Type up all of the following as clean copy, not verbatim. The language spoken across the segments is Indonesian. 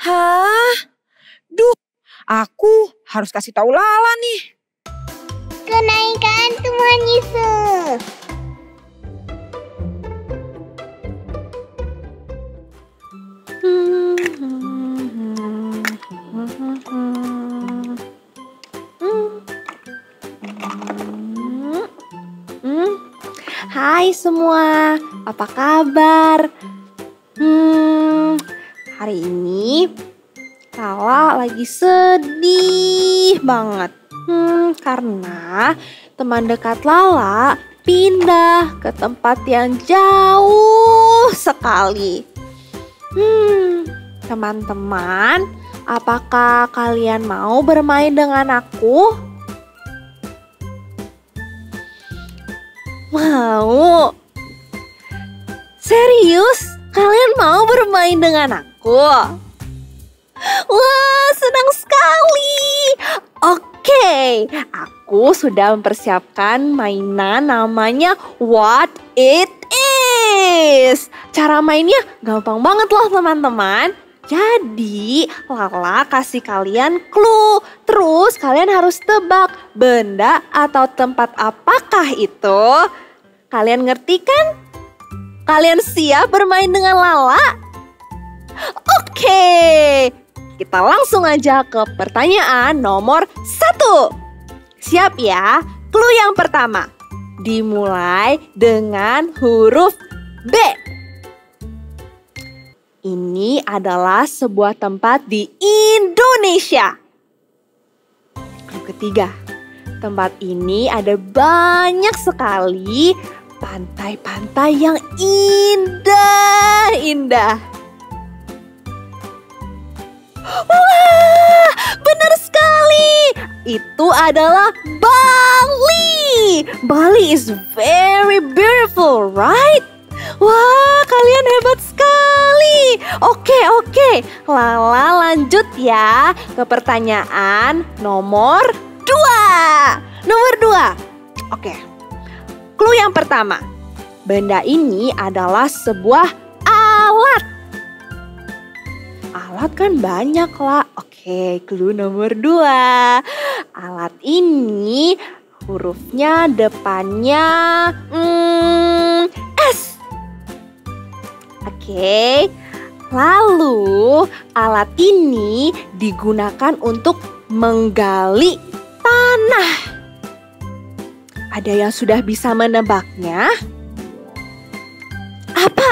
Hah? Duh, aku harus kasih tahu Lala nih. Kenaikan Tuhan Yesus. Hai semua, apa kabar? Hari ini Lala lagi sedih banget. Karena teman dekat Lala pindah ke tempat yang jauh sekali. Teman-teman, apakah kalian mau bermain dengan aku? Mau? Serius? Kalian mau bermain dengan aku? Wah, senang sekali. Oke, aku sudah mempersiapkan mainan namanya What It Is. Cara mainnya gampang banget loh teman-teman. Jadi, Lala kasih kalian clue. Terus kalian harus tebak benda atau tempat apakah itu. Kalian ngerti kan? Kalian siap bermain dengan Lala? Oke, kita langsung aja ke pertanyaan nomor 1. Siap ya? Clue yang pertama dimulai dengan huruf B. Ini adalah sebuah tempat di Indonesia. Clue ketiga, tempat ini ada banyak sekali pantai-pantai yang indah-indah. Wah, benar sekali. Itu adalah Bali. Bali is very beautiful, right? Wah, kalian hebat sekali. Oke. Lala lanjut ya ke pertanyaan nomor 2. Oke. Clue yang pertama. Benda ini adalah sebuah alat. Alat kan banyak lah. Oke, clue nomor 2. Alat ini hurufnya depannya S. Oke. Lalu alat ini digunakan untuk menggali tanah. Ada yang sudah bisa menebaknya? Apa?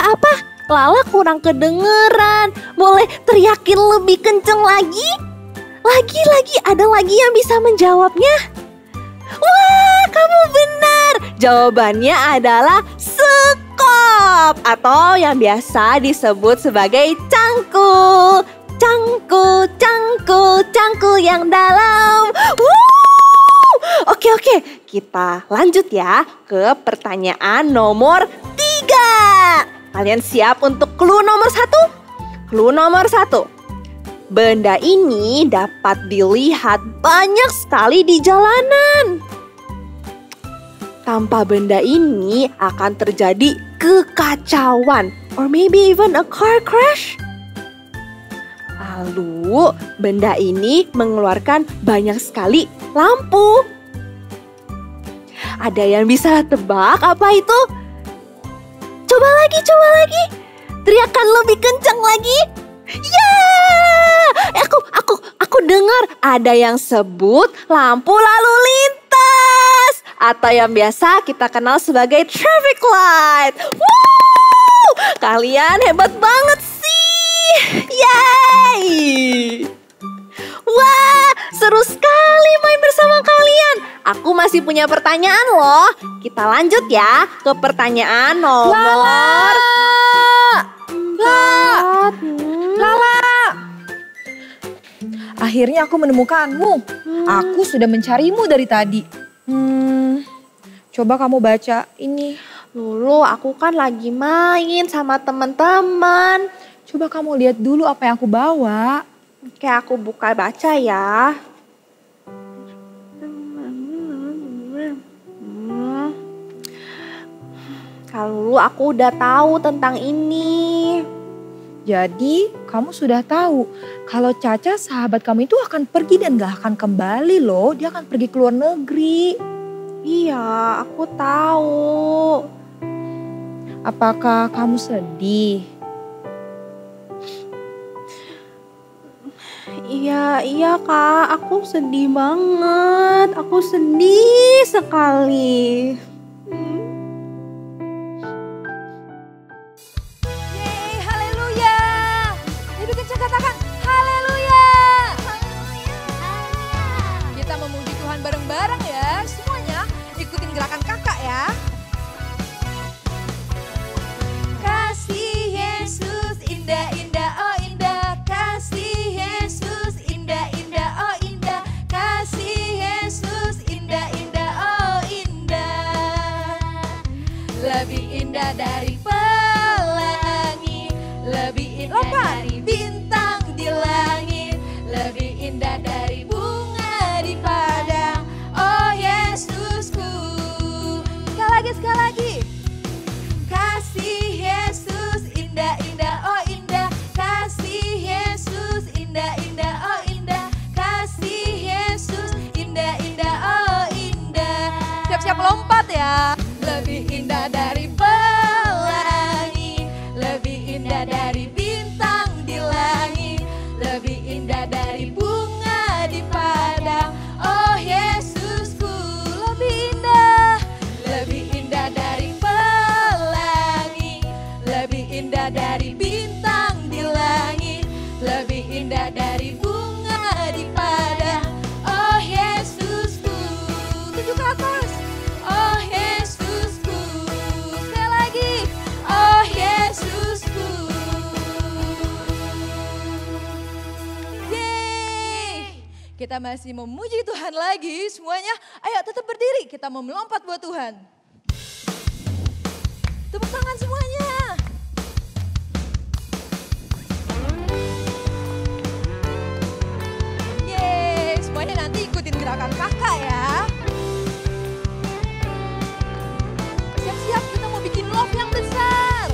Lala kurang kedengeran. Boleh teriakin lebih kenceng lagi? Lagi, ada lagi yang bisa menjawabnya? Wah, kamu benar. Jawabannya adalah sekop atau yang biasa disebut sebagai cangkul. Cangkul yang dalam. Oke, kita lanjut ya ke pertanyaan nomor 3. Kalian siap untuk clue nomor 1? Clue nomor 1. Benda ini dapat dilihat banyak sekali di jalanan. Tanpa benda ini akan terjadi kekacauan, or maybe even a car crash. Lalu, benda ini mengeluarkan banyak sekali lampu. Ada yang bisa tebak apa itu? Coba lagi. Teriakan lebih kencang lagi. Aku dengar ada yang sebut lampu lalu lintas. Atau yang biasa kita kenal sebagai traffic light. Kalian hebat banget sih. Yay! Wah, seru sekali main bersama kalian. Aku masih punya pertanyaan loh. Kita lanjut ya ke pertanyaan nomor... Lala! Akhirnya aku menemukanmu. Aku sudah mencarimu dari tadi. Coba kamu baca ini. Lulu, aku kan lagi main sama teman-teman. Coba kamu lihat dulu apa yang aku bawa. Oke, aku buka baca ya. Kalau aku udah tahu tentang ini. Jadi kamu sudah tahu kalau Caca sahabat kamu itu akan pergi dan gak akan kembali loh. Dia akan pergi ke luar negeri. Iya, aku tahu. Apakah kamu sedih? Iya Kak, aku sedih banget. Aku sedih sekali. Yeay, haleluya. Jadi kencang katakan haleluya. Kita memuji Tuhan bareng-bareng ya. Semuanya ikutin gerakan kakak ya. Kasih Yesus indah-indah, oh indah. Kasih Yesus indah-indah, oh indah. Kasih Yesus indah-indah, oh indah. Lebih indah dari pelangi, lebih indah dari bintang di langit, lebih indah dari bunga di padang. Oh Yesusku. Sekali lagi. Kasih Yesus indah-indah, oh indah. Kasih Yesus indah-indah, oh indah. Kasih Yesus indah-indah, oh indah. Siap-siap lompat ya. Lebih indah dari pelangi, lebih indah dari bintang di langit, lebih indah dari bunga di padang. Oh Yesusku, lebih indah dari pelangi, lebih indah dari bintang di langit, lebih indah dari bunga di padang. Oh Yesusku, tuju ke atas. Oh Yesusku, sekali lagi. Oh Yesusku. Yeay, kita masih memuji Tuhan lagi semuanya. Ayo tetap berdiri, kita mau melompat buat Tuhan. Tepuk tangan semuanya. Yeay, semuanya nanti ikutin gerakan kakak ya. Siap-siap, kita mau bikin love yang besar.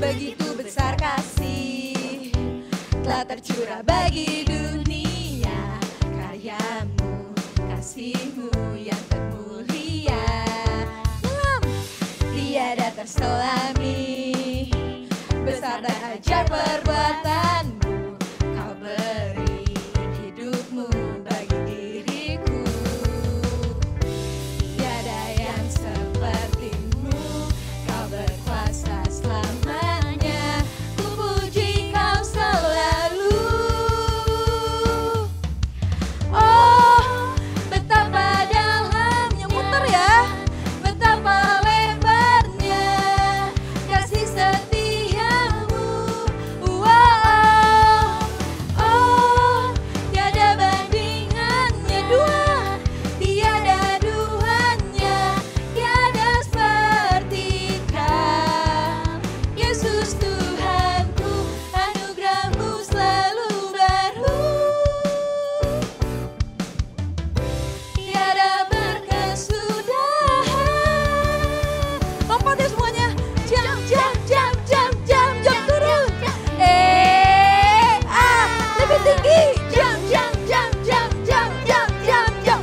Begitu besar kasih telah tercurah bagi dunia, karyamu, kasihmu yang termulia. Tiada terselami, besar dan ajaib perbuatanmu. Kau beri hidupmu bagi diriku. Tiada yang sepertimu, kau berkuasa selamanya. Ku puji kau selalu. Oh, betapa dalamnya, muter ya. Betapa lebarnya kasih setiamu. Wow, oh, tiada bandingannya dua, tiada duanya, tiada seperti kau. Yesus Tuhanku, anugerahmu selalu baru. Tiada berkesudahan. Lompat ya semuanya. Jam, jam, jam, jam, jam, jam turun. Lebih tinggi. Jam, jam, jam, jam, jam, jam, jam, jam.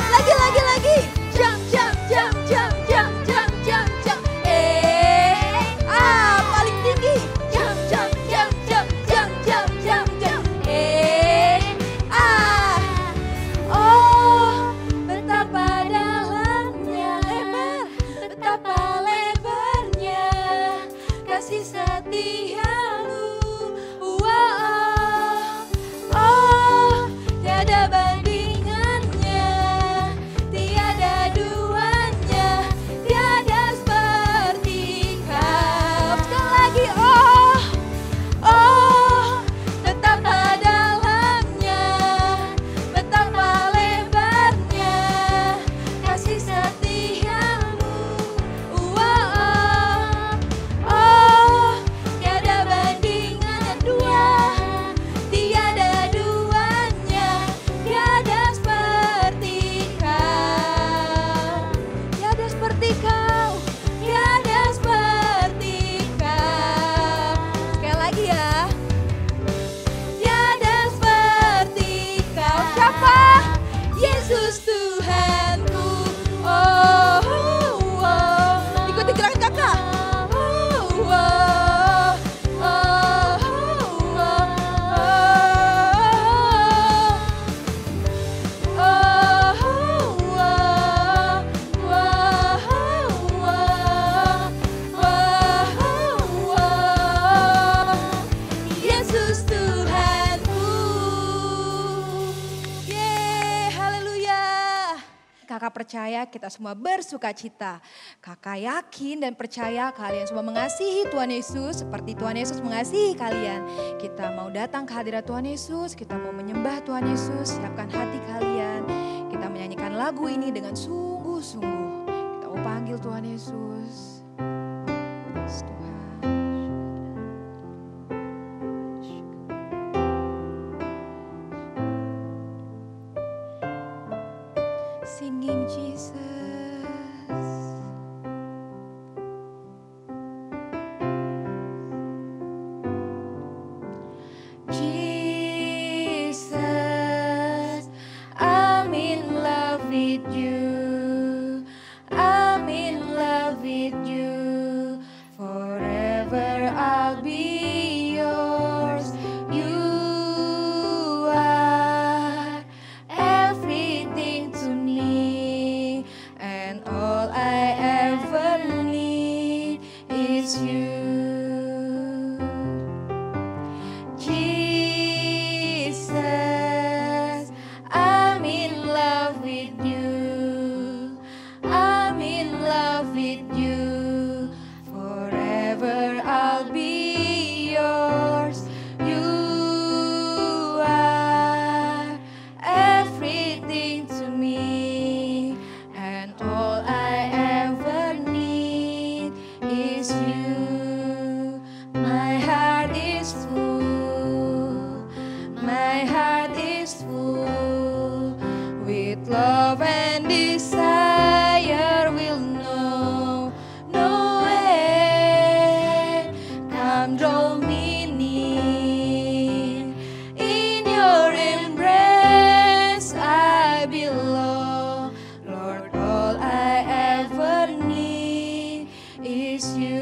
Lagi, lagi, lagi. Jam, jam, jam, jam, jam, jam, jam, jam. Paling tinggi. Jam, jam, jam, jam, jam, jam, jam, jam. Oh, betapa dalamnya, lebar, betapa lebarnya kasih setiamu. Wow, oh, tiada bandingannya, tiada duanya, tiada seperti kau. Sekali lagi, oh, oh, betapa dalamnya, betapa lebarnya kasih setiamu. Wow, oh, tiada kakak percaya kita semua bersuka cita. Kakak yakin dan percaya kalian semua mengasihi Tuhan Yesus seperti Tuhan Yesus mengasihi kalian. Kita mau datang ke hadirat Tuhan Yesus, kita mau menyembah Tuhan Yesus, siapkan hati kalian. Kita menyanyikan lagu ini dengan sungguh-sungguh. Kita mau panggil Tuhan Yesus. Yes, Tuhan. Singing Jesus. Jesus, I'm in love with you. I'm in love with you. Forever I'll be yours. You are everything to me, and all I ever need is you. Jesus, I'm in love with you. I'm in love with you. Forever I'll be yours. You are everything to me, and all I ever need is you. My heart is full. My heart is full with love and desire. Will know no end. Come draw me near. In your embrace I belong. Lord, all I ever need is you.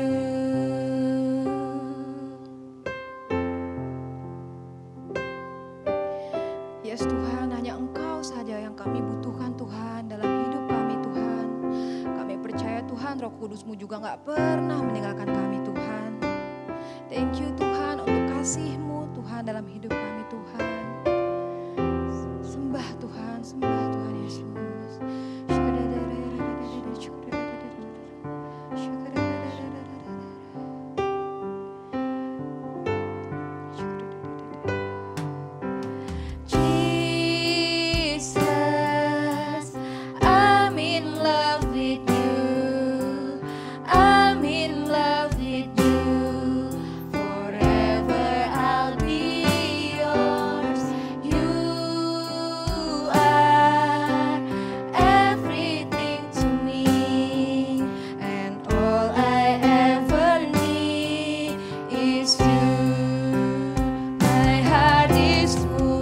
Yes Tuhan, hanya Engkau saja yang kami butuhkan Tuhan dalam hidup kami Tuhan. Kami percaya Tuhan Roh Kudus-Mu juga gak pernah meninggalkan kami Tuhan. Thank you Tuhan untuk kasih-Mu Tuhan dalam hidup kami Tuhan. Sembah Tuhan Yesus. Jesus, I'm in love with you. I'm in love with you. Forever I'll be yours. You are everything to me, and all I ever need is you. My heart is full.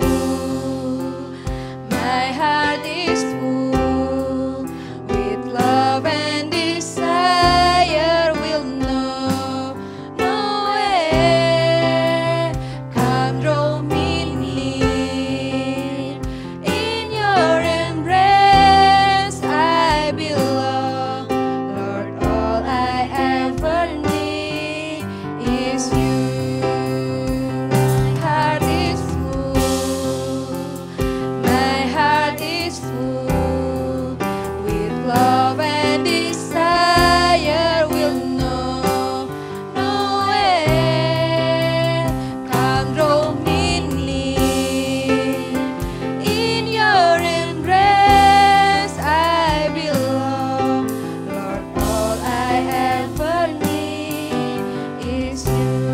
My heart is full with love and desire. Will know no end. Come draw me near. In your embrace I belong. Lord, all I ever need is you. My heart is full. My heart is full with love and desire. Will know no end. Come draw me near. In your embrace I belong. Lord, all I ever need is you.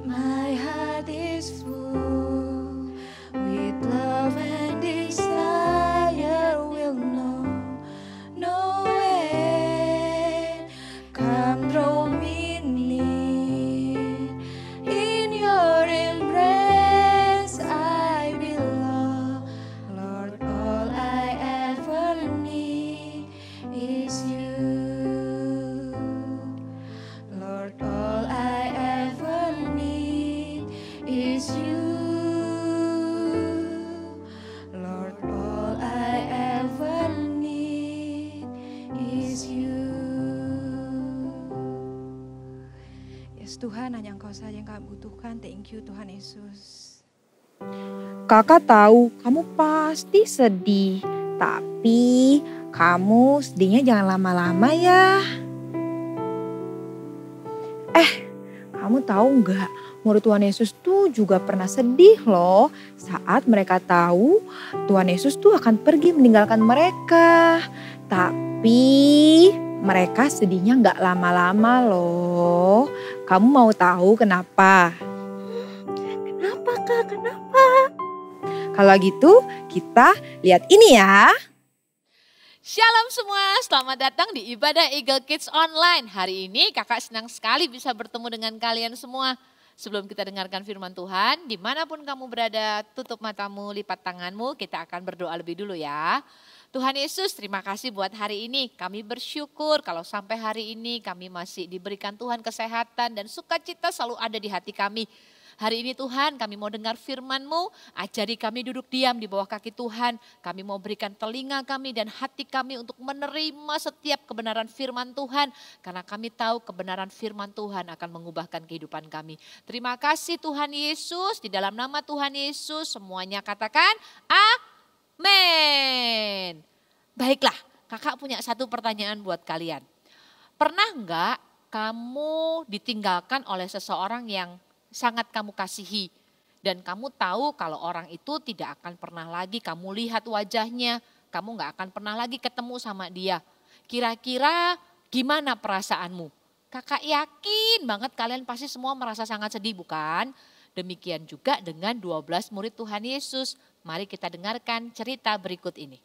My heart is full with love and desire. Will know no end. Come draw me near. In your embrace I belong. Lord, all I ever need is you. Lord, all I ever need is you. Lord, all I ever need is you. Yes Tuhan, hanya Engkau saja yang kami butuhkan. Thank you Tuhan Yesus. Kakak tahu kamu pasti sedih, tapi kamu sedihnya jangan lama-lama ya. Kamu tahu nggak, murid Tuhan Yesus tuh juga pernah sedih loh saat mereka tahu Tuhan Yesus tuh akan pergi meninggalkan mereka. Tapi mereka sedihnya nggak lama-lama loh. Kamu mau tahu kenapa? Kenapa Kak? Kenapa? Kalau gitu kita lihat ini ya. Shalom semua, selamat datang di ibadah Eagle Kids Online. Hari ini kakak senang sekali bisa bertemu dengan kalian semua. Sebelum kita dengarkan firman Tuhan, dimanapun kamu berada, tutup matamu, lipat tanganmu, kita akan berdoa lebih dulu ya. Tuhan Yesus, terima kasih buat hari ini. Kami bersyukur kalau sampai hari ini kami masih diberikan Tuhan kesehatan dan sukacita selalu ada di hati kami. Hari ini Tuhan kami mau dengar firman-Mu, ajari kami duduk diam di bawah kaki Tuhan. Kami mau berikan telinga kami dan hati kami untuk menerima setiap kebenaran firman Tuhan. Karena kami tahu kebenaran firman Tuhan akan mengubahkan kehidupan kami. Terima kasih Tuhan Yesus, di dalam nama Tuhan Yesus semuanya katakan amin. Baiklah, kakak punya satu pertanyaan buat kalian. Pernah enggak kamu ditinggalkan oleh seseorang yang sangat kamu kasihi dan kamu tahu kalau orang itu tidak akan pernah lagi kamu lihat wajahnya, kamu gak akan pernah lagi ketemu sama dia. Kira-kira gimana perasaanmu? Kakak yakin banget kalian pasti semua merasa sangat sedih bukan? Demikian juga dengan 12 murid Tuhan Yesus. Mari kita dengarkan cerita berikut ini.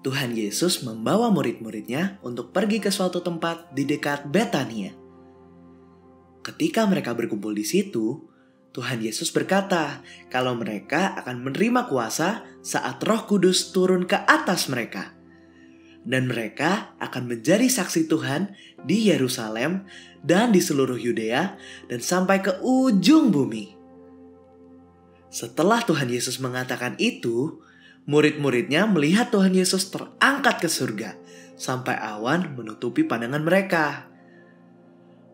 Tuhan Yesus membawa murid-muridnya untuk pergi ke suatu tempat di dekat Betania. Ketika mereka berkumpul di situ, Tuhan Yesus berkata kalau mereka akan menerima kuasa saat Roh Kudus turun ke atas mereka. Dan mereka akan menjadi saksi Tuhan di Yerusalem dan di seluruh Yudea dan sampai ke ujung bumi. Setelah Tuhan Yesus mengatakan itu, murid-muridnya melihat Tuhan Yesus terangkat ke surga sampai awan menutupi pandangan mereka.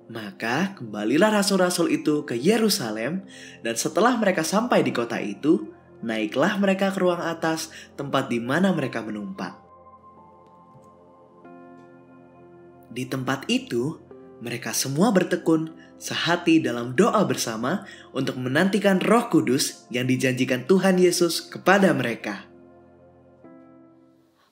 Maka kembalilah rasul-rasul itu ke Yerusalem dan setelah mereka sampai di kota itu, naiklah mereka ke ruang atas tempat di mana mereka menumpang. Di tempat itu, mereka semua bertekun sehati dalam doa bersama untuk menantikan Roh Kudus yang dijanjikan Tuhan Yesus kepada mereka.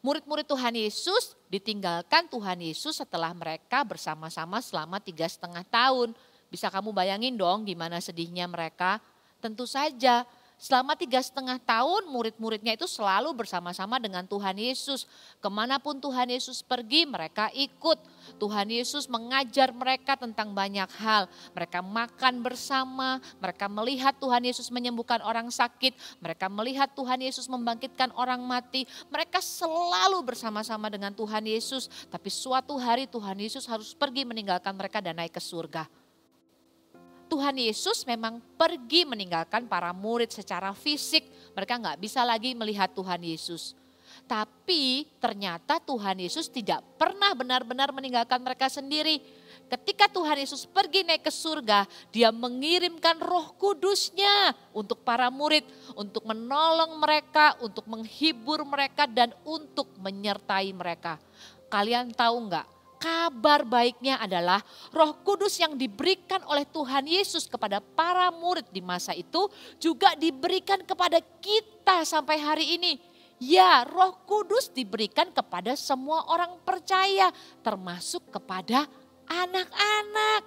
Murid-murid Tuhan Yesus ditinggalkan Tuhan Yesus setelah mereka bersama-sama selama 3,5 tahun. Bisa kamu bayangin dong gimana sedihnya mereka? Tentu saja selama 3,5 tahun murid-muridnya itu selalu bersama-sama dengan Tuhan Yesus. Kemanapun Tuhan Yesus pergi mereka ikut. Tuhan Yesus mengajar mereka tentang banyak hal. Mereka makan bersama, mereka melihat Tuhan Yesus menyembuhkan orang sakit. Mereka melihat Tuhan Yesus membangkitkan orang mati. Mereka selalu bersama-sama dengan Tuhan Yesus. Tapi suatu hari Tuhan Yesus harus pergi meninggalkan mereka dan naik ke surga. Tuhan Yesus memang pergi meninggalkan para murid secara fisik. Mereka nggak bisa lagi melihat Tuhan Yesus. Tapi ternyata Tuhan Yesus tidak pernah benar-benar meninggalkan mereka sendiri. Ketika Tuhan Yesus pergi naik ke surga, Dia mengirimkan Roh Kudus-Nya untuk para murid. Untuk menolong mereka, untuk menghibur mereka dan untuk menyertai mereka. Kalian tahu nggak? Kabar baiknya adalah Roh Kudus yang diberikan oleh Tuhan Yesus kepada para murid di masa itu juga diberikan kepada kita sampai hari ini. Ya, Roh Kudus diberikan kepada semua orang percaya, termasuk kepada anak-anak.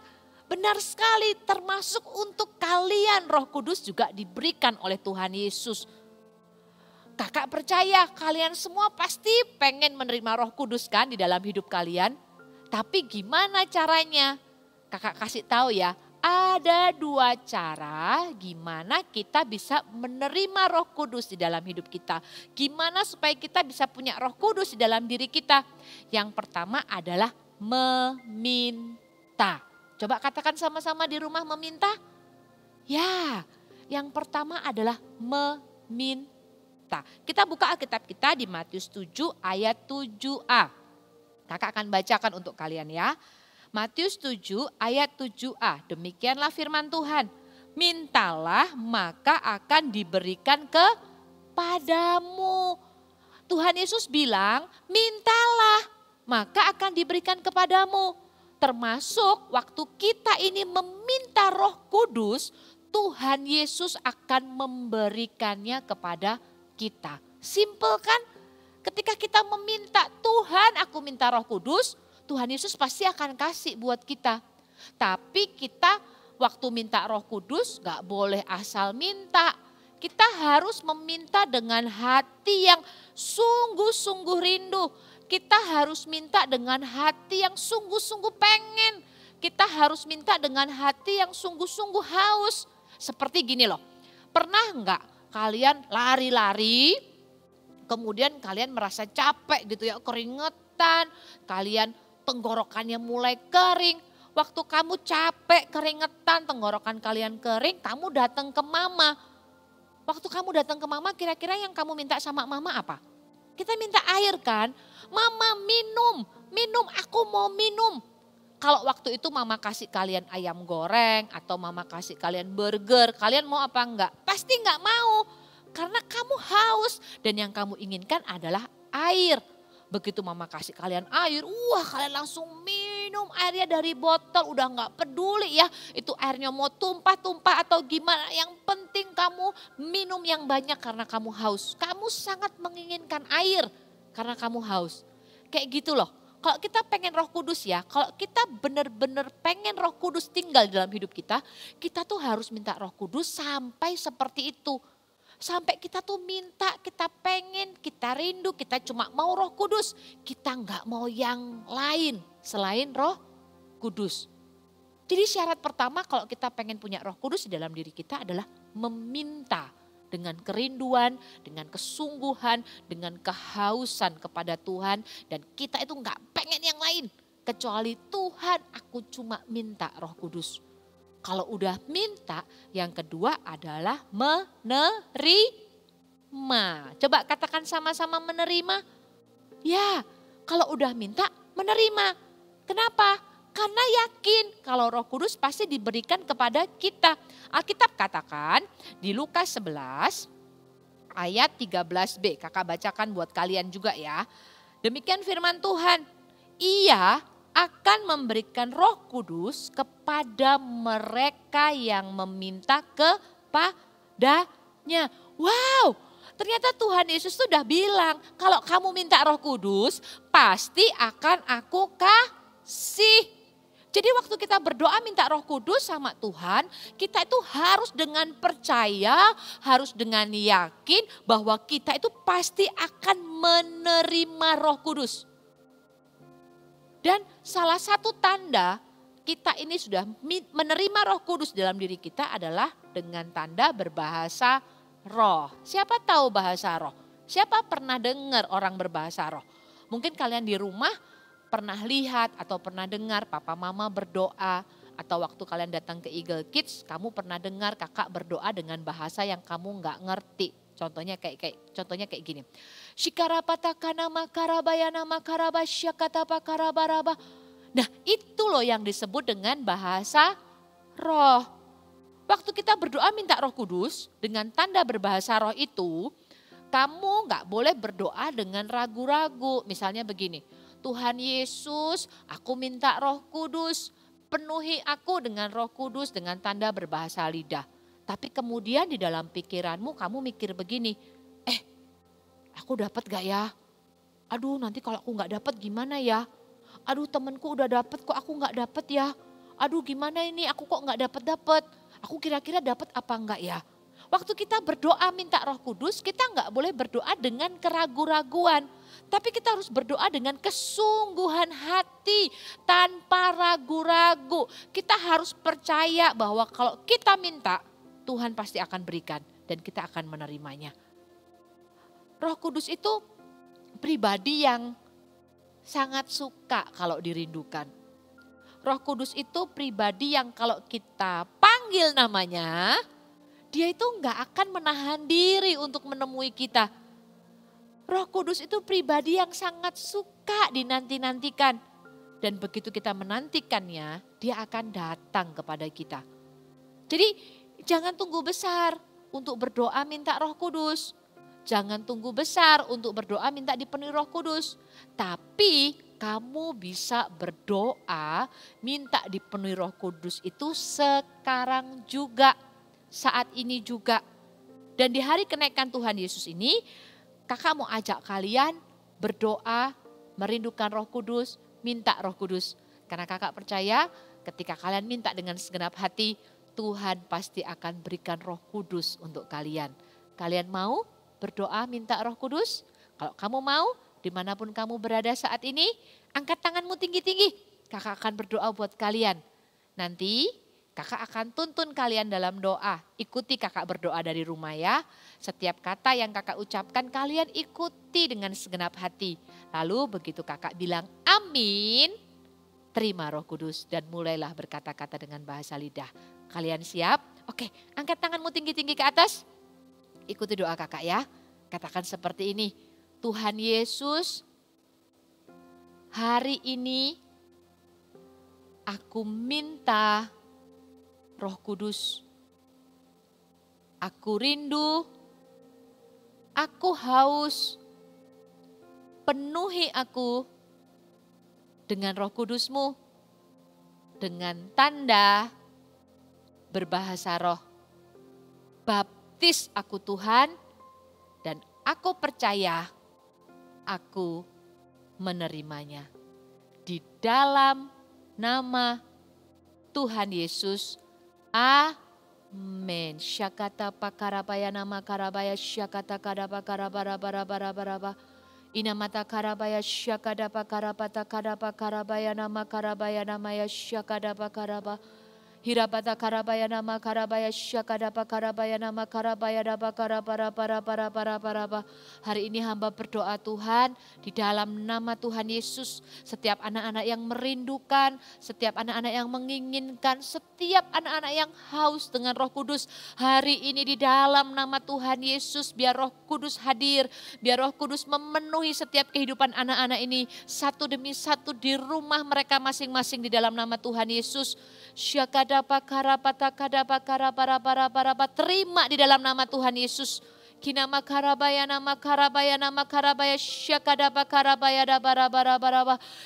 Benar sekali, termasuk untuk kalian Roh Kudus juga diberikan oleh Tuhan Yesus. Kakak percaya kalian semua pasti pengen menerima Roh Kudus kan di dalam hidup kalian. Tapi gimana caranya? Kakak kasih tahu ya, ada 2 cara gimana kita bisa menerima Roh Kudus di dalam hidup kita. Gimana supaya kita bisa punya Roh Kudus di dalam diri kita? Yang pertama adalah meminta. Coba katakan sama-sama di rumah meminta. Ya, yang pertama adalah meminta. Kita buka Alkitab kita di Matius 7 ayat 7a. Kakak akan bacakan untuk kalian ya. Matius 7 ayat 7a. Demikianlah firman Tuhan. mintalah maka akan diberikan kepadamu. Tuhan Yesus bilang, mintalah maka akan diberikan kepadamu. Termasuk waktu kita ini meminta Roh Kudus, Tuhan Yesus akan memberikannya kepada kita. Simple kan? Ketika kita meminta, Tuhan aku minta Roh Kudus, Tuhan Yesus pasti akan kasih buat kita. Tapi kita waktu minta Roh Kudus gak boleh asal minta. Kita harus meminta dengan hati yang sungguh-sungguh rindu. Kita harus minta dengan hati yang sungguh-sungguh pengen. Kita harus minta dengan hati yang sungguh-sungguh haus. Seperti gini loh, pernah enggak kalian lari-lari, kemudian kalian merasa capek gitu ya, keringetan, kalian tenggorokannya mulai kering. Waktu kamu capek, keringetan, tenggorokan kalian kering, kamu datang ke mama. Waktu kamu datang ke mama, kira-kira yang kamu minta sama mama apa? Kita minta air kan? Mama minum, aku mau minum. Kalau waktu itu mama kasih kalian ayam goreng atau mama kasih kalian burger, kalian mau apa enggak? Pasti enggak mau. Karena kamu haus dan yang kamu inginkan adalah air. Begitu mama kasih kalian air, wah kalian langsung minum airnya dari botol, udah nggak peduli ya itu airnya mau tumpah-tumpah atau gimana. Yang penting kamu minum yang banyak karena kamu haus. Kamu sangat menginginkan air karena kamu haus. Kayak gitu loh. Kalau kita pengen Roh Kudus ya, kalau kita benar-benar pengen Roh Kudus tinggal dalam hidup kita tuh harus minta Roh Kudus sampai seperti itu. Sampai kita tuh minta, kita pengen, kita rindu, kita cuma mau Roh Kudus. Kita nggak mau yang lain selain Roh Kudus. Jadi syarat pertama kalau kita pengen punya Roh Kudus di dalam diri kita adalah meminta dengan kerinduan, dengan kesungguhan, dengan kehausan kepada Tuhan. Dan kita itu nggak pengen yang lain kecuali Tuhan, aku cuma minta Roh Kudus. Kalau udah minta, yang kedua adalah menerima. Coba katakan sama-sama menerima. Ya, kalau udah minta, menerima. Kenapa? Karena yakin kalau Roh Kudus pasti diberikan kepada kita. Alkitab katakan di Lukas 11 ayat 13b. Kakak bacakan buat kalian juga ya. Demikian firman Tuhan. Ia akan memberikan Roh Kudus kepada mereka yang meminta kepadanya. Wow, ternyata Tuhan Yesus sudah bilang kalau kamu minta Roh Kudus pasti akan aku kasih. Jadi waktu kita berdoa minta Roh Kudus sama Tuhan, kita itu harus dengan percaya, harus dengan yakin bahwa kita itu pasti akan menerima Roh Kudus. Dan salah satu tanda kita ini sudah menerima Roh Kudus dalam diri kita adalah dengan tanda berbahasa roh. Siapa tahu bahasa roh? Siapa pernah dengar orang berbahasa roh? Mungkin kalian di rumah pernah lihat atau pernah dengar papa mama berdoa. Atau waktu kalian datang ke Eagle Kids, kamu pernah dengar kakak berdoa dengan bahasa yang kamu nggak ngerti. Contohnya kayak gini. Shikarapata makarabayana makarabasyakatapa karabaraba. Nah, itu loh yang disebut dengan bahasa roh. Waktu kita berdoa minta Roh Kudus dengan tanda berbahasa roh itu, kamu nggak boleh berdoa dengan ragu-ragu. Misalnya begini, Tuhan Yesus, aku minta Roh Kudus, penuhi aku dengan Roh Kudus dengan tanda berbahasa lidah. Tapi kemudian di dalam pikiranmu kamu mikir begini, aku dapat gak ya? Aduh nanti kalau aku gak dapat gimana ya? Aduh temenku udah dapat kok aku gak dapat ya? Aduh gimana ini aku kok gak dapat? Aku kira-kira dapat apa enggak ya? Waktu kita berdoa minta Roh Kudus, kita gak boleh berdoa dengan keraguan-raguan. Tapi kita harus berdoa dengan kesungguhan hati, tanpa ragu-ragu. Kita harus percaya bahwa kalau kita minta, Tuhan pasti akan berikan dan kita akan menerimanya. Roh Kudus itu pribadi yang sangat suka kalau dirindukan. Roh Kudus itu pribadi yang kalau kita panggil namanya, dia itu nggak akan menahan diri untuk menemui kita. Roh Kudus itu pribadi yang sangat suka dinanti-nantikan. Dan begitu kita menantikannya, dia akan datang kepada kita. Jadi Jangan tunggu besar untuk berdoa minta Roh Kudus. Jangan tunggu besar untuk berdoa minta dipenuhi Roh Kudus. Tapi kamu bisa berdoa minta dipenuhi Roh Kudus itu sekarang juga. Saat ini juga. Dan di hari kenaikan Tuhan Yesus ini, kakak mau ajak kalian berdoa, merindukan Roh Kudus, minta Roh Kudus. Karena kakak percaya ketika kalian minta dengan segenap hati, Tuhan pasti akan berikan Roh Kudus untuk kalian. Kalian mau berdoa minta Roh Kudus? Kalau kamu mau, dimanapun kamu berada saat ini, angkat tanganmu tinggi-tinggi. Kakak akan berdoa buat kalian. Nanti kakak akan tuntun kalian dalam doa. Ikuti kakak berdoa dari rumah ya. Setiap kata yang kakak ucapkan kalian ikuti dengan segenap hati. Lalu begitu kakak bilang amin, terima Roh Kudus dan mulailah berkata-kata dengan bahasa lidah. Kalian siap? Oke, angkat tanganmu tinggi-tinggi ke atas. Ikuti doa kakak ya. Katakan seperti ini. Tuhan Yesus, hari ini aku minta Roh Kudus. Aku rindu, aku haus. Penuhi aku dengan Roh Kudus-Mu, dengan tanda berbahasa roh. Baptis aku Tuhan, dan aku percaya aku menerimanya. Di dalam nama Tuhan Yesus, amin. Syakata pakarabaya nama karabaya syakata kadapa karabara. Inamata karabaya syakada pakarapata kadapa karabaya nama ya syakada pakaraba. Hirabata karabaya nama karabaya syakada pakarabaya nama karabaya daba karabara. Hari ini hamba berdoa Tuhan, di dalam nama Tuhan Yesus, setiap anak-anak yang merindukan, setiap anak-anak yang menginginkan, setiap anak-anak yang haus dengan Roh Kudus, hari ini di dalam nama Tuhan Yesus, biar Roh Kudus hadir, biar Roh Kudus memenuhi setiap kehidupan anak-anak ini satu demi satu di rumah mereka masing-masing di dalam nama Tuhan Yesus. Syakadapa karapata kadapa karabara. Terima di dalam nama Tuhan Yesus. Kinama karabaya syakadapa karabaya dabara.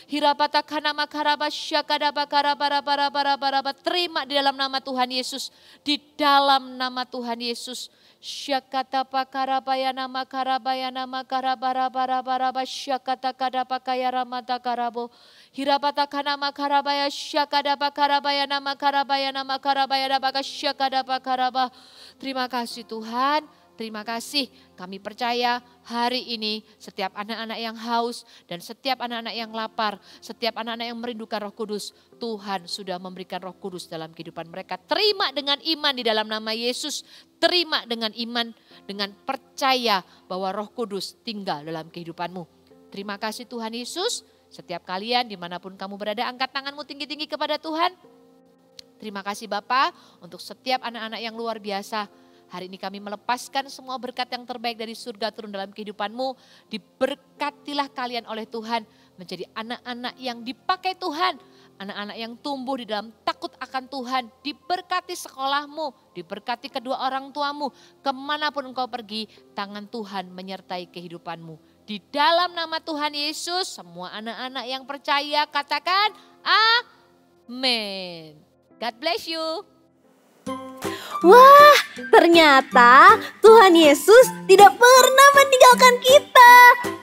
Hirapata kanama karaba syakadapa karabara. Terima di dalam nama Tuhan Yesus. Di dalam nama Tuhan Yesus. Syakata pakarabaya nama karabara. Syakata kadapa kaya ramata karabo. Hirapata kanama karabaya syakada pakarabaya nama karabaya dabaka syakada pakaraba. Terima kasih Tuhan. Terima kasih, kami percaya hari ini setiap anak-anak yang haus dan setiap anak-anak yang lapar, setiap anak-anak yang merindukan Roh Kudus, Tuhan sudah memberikan Roh Kudus dalam kehidupan mereka. Terima dengan iman di dalam nama Yesus, terima dengan iman, dengan percaya bahwa Roh Kudus tinggal dalam kehidupanmu. Terima kasih Tuhan Yesus, setiap kalian dimanapun kamu berada, angkat tanganmu tinggi-tinggi kepada Tuhan. Terima kasih Bapa untuk setiap anak-anak yang luar biasa. Hari ini kami melepaskan semua berkat yang terbaik dari surga turun dalam kehidupanmu. Diberkatilah kalian oleh Tuhan menjadi anak-anak yang dipakai Tuhan. Anak-anak yang tumbuh di dalam takut akan Tuhan. Diberkati sekolahmu, diberkati kedua orang tuamu. Kemanapun engkau pergi, tangan Tuhan menyertai kehidupanmu. Di dalam nama Tuhan Yesus, semua anak-anak yang percaya katakan amin. God bless you. Wah, ternyata Tuhan Yesus tidak pernah meninggalkan kita.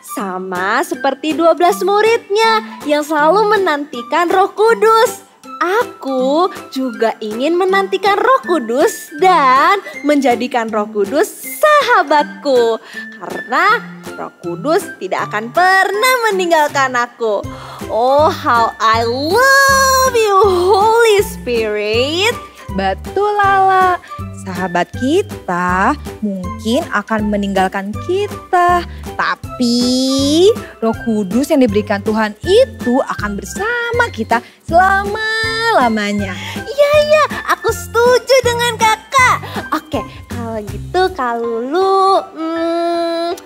Sama seperti 12 muridnya yang selalu menantikan Roh Kudus. Aku juga ingin menantikan Roh Kudus dan menjadikan Roh Kudus sahabatku. Karena Roh Kudus tidak akan pernah meninggalkan aku. Oh, how I love you, Holy Spirit. Betul Lala, sahabat kita mungkin akan meninggalkan kita. Tapi Roh Kudus yang diberikan Tuhan itu akan bersama kita selama-lamanya. Iya, aku setuju dengan kakak. Oke, kalau gitu Kak Lulu,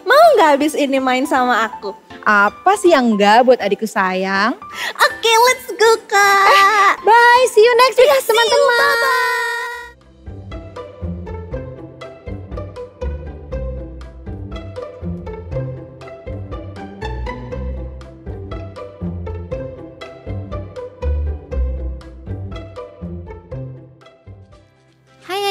mau gak habis ini main sama aku? Apa sih yang enggak buat adikku sayang? Oke, let's go Kak. Bye, see you next week teman-teman.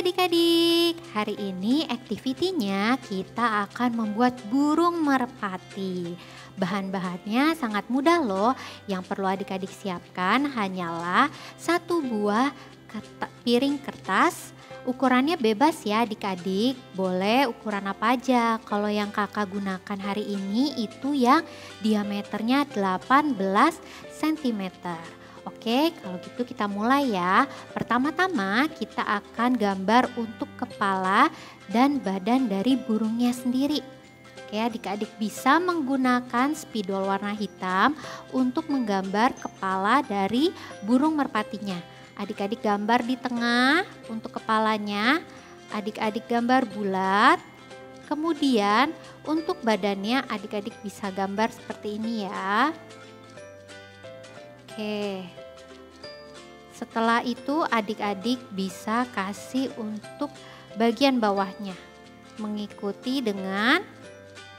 adik-adik, hari ini aktivitinya kita akan membuat burung merpati. Bahan-bahannya sangat mudah loh, yang perlu adik-adik siapkan hanyalah satu buah piring kertas. Ukurannya bebas ya adik-adik, boleh ukuran apa aja. Kalau yang kakak gunakan hari ini itu yang diameternya 18 cm. Oke, kalau gitu kita mulai ya. Pertama-tama kita akan gambar untuk kepala dan badan dari burungnya sendiri. Oke, adik-adik bisa menggunakan spidol warna hitam untuk menggambar kepala dari burung merpatinya. Adik-adik gambar di tengah untuk kepalanya, adik-adik gambar bulat. Kemudian untuk badannya adik-adik bisa gambar seperti ini ya. Oke, setelah itu adik-adik bisa kasih untuk bagian bawahnya mengikuti dengan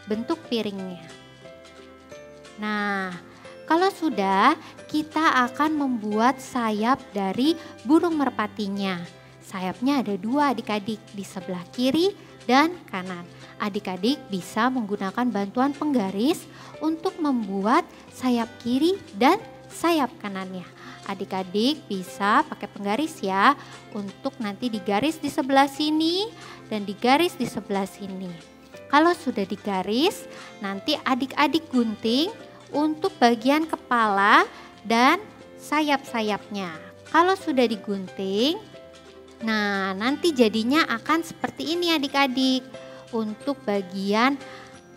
bentuk piringnya. Nah, kalau sudah, kita akan membuat sayap dari burung merpatinya. Sayapnya ada dua adik-adik, di sebelah kiri dan kanan. Adik-adik bisa menggunakan bantuan penggaris untuk membuat sayap kiri dan sayap kanannya. Adik-adik bisa pakai penggaris ya, untuk nanti digaris di sebelah sini dan digaris di sebelah sini. Kalau sudah digaris, nanti adik-adik gunting untuk bagian kepala dan sayap-sayapnya. Kalau sudah digunting, nah nanti jadinya akan seperti ini adik-adik. Untuk bagian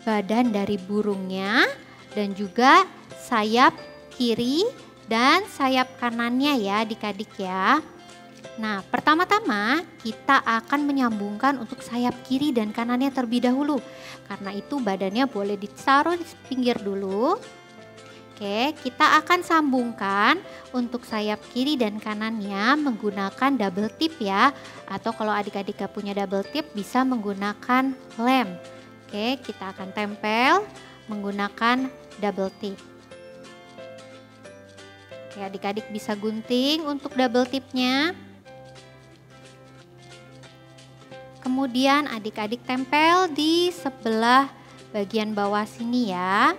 badan dari burungnya dan juga sayap kiri dan sayap kanannya ya adik-adik ya. Nah, pertama-tama kita akan menyambungkan untuk sayap kiri dan kanannya terlebih dahulu. Karena itu badannya boleh ditaruh di pinggir dulu. Oke, kita akan sambungkan untuk sayap kiri dan kanannya menggunakan double tip ya. Atau kalau adik-adik gak punya double tip bisa menggunakan lem. Oke, kita akan tempel menggunakan double tip. Oke, adik-adik bisa gunting untuk double tipnya. Kemudian adik-adik tempel di sebelah bagian bawah sini ya.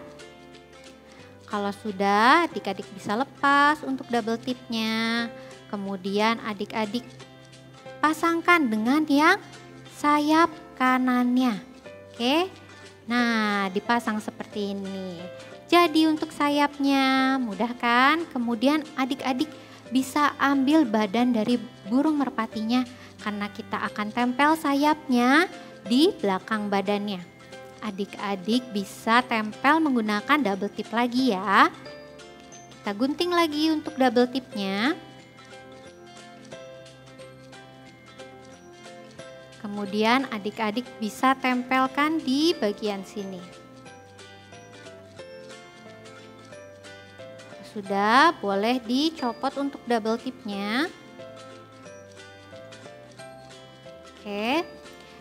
Kalau sudah, adik-adik bisa lepas untuk double tipnya. Kemudian adik-adik pasangkan dengan yang sayap kanannya. Oke. Nah, dipasang seperti ini. Jadi untuk sayapnya mudah kan? Kemudian adik-adik bisa ambil badan dari burung merpatinya karena kita akan tempel sayapnya di belakang badannya. Adik-adik bisa tempel menggunakan double tip lagi ya. Kita gunting lagi untuk double tipnya. Kemudian adik-adik bisa tempelkan di bagian sini. Sudah, boleh dicopot untuk double tipnya. Oke.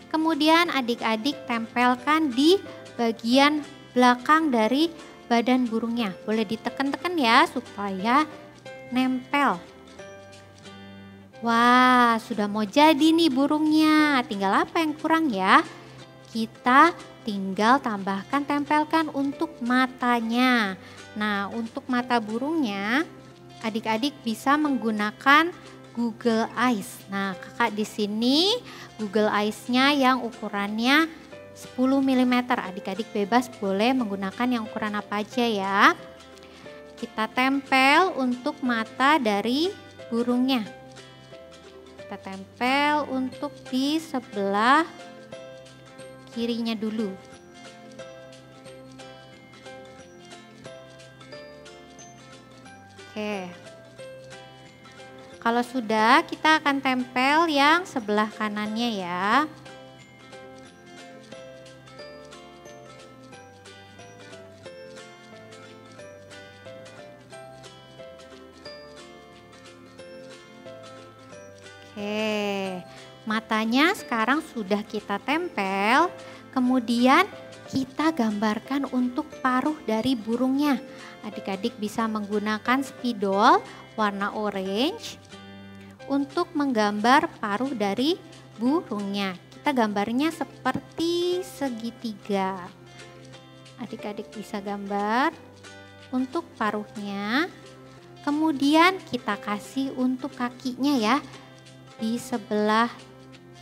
Kemudian adik-adik tempelkan di bagian belakang dari badan burungnya. Boleh ditekan-tekan ya supaya nempel. Wah, sudah mau jadi nih burungnya. Tinggal apa yang kurang ya? Kita tinggal tambahkan, tempelkan untuk matanya. Nah, untuk mata burungnya adik-adik bisa menggunakan Google Eyes. Nah, kakak di sini Google Eyes-nya yang ukurannya 10 mm. Adik-adik bebas boleh menggunakan yang ukuran apa aja ya. Kita tempel untuk mata dari burungnya. Kita tempel untuk di sebelah kirinya dulu. Oke. Kalau sudah, kita akan tempel yang sebelah kanannya ya. Oke, matanya sekarang sudah kita tempel. Kemudian kita gambarkan untuk paruh dari burungnya. Adik-adik bisa menggunakan spidol warna orange untuk menggambar paruh dari burungnya. Kita gambarnya seperti segitiga. Adik-adik bisa gambar untuk paruhnya. Kemudian kita kasih untuk kakinya ya, di sebelah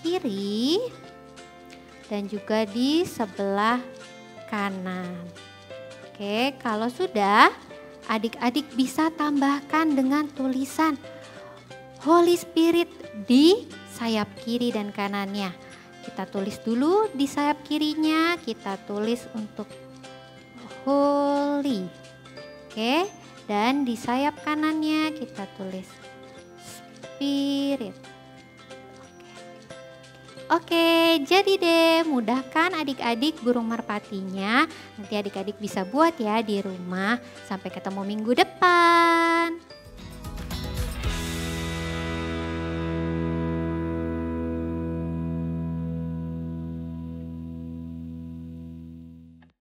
kiri dan juga di sebelah kanan. Oke, kalau sudah, adik-adik bisa tambahkan dengan tulisan Holy Spirit di sayap kiri dan kanannya. Kita tulis dulu di sayap kirinya, kita tulis untuk Holy. Oke, dan di sayap kanannya kita tulis Spirit. Oke, jadi deh, mudahkan adik-adik burung merpatinya. Nanti adik-adik bisa buat ya di rumah. Sampai ketemu minggu depan.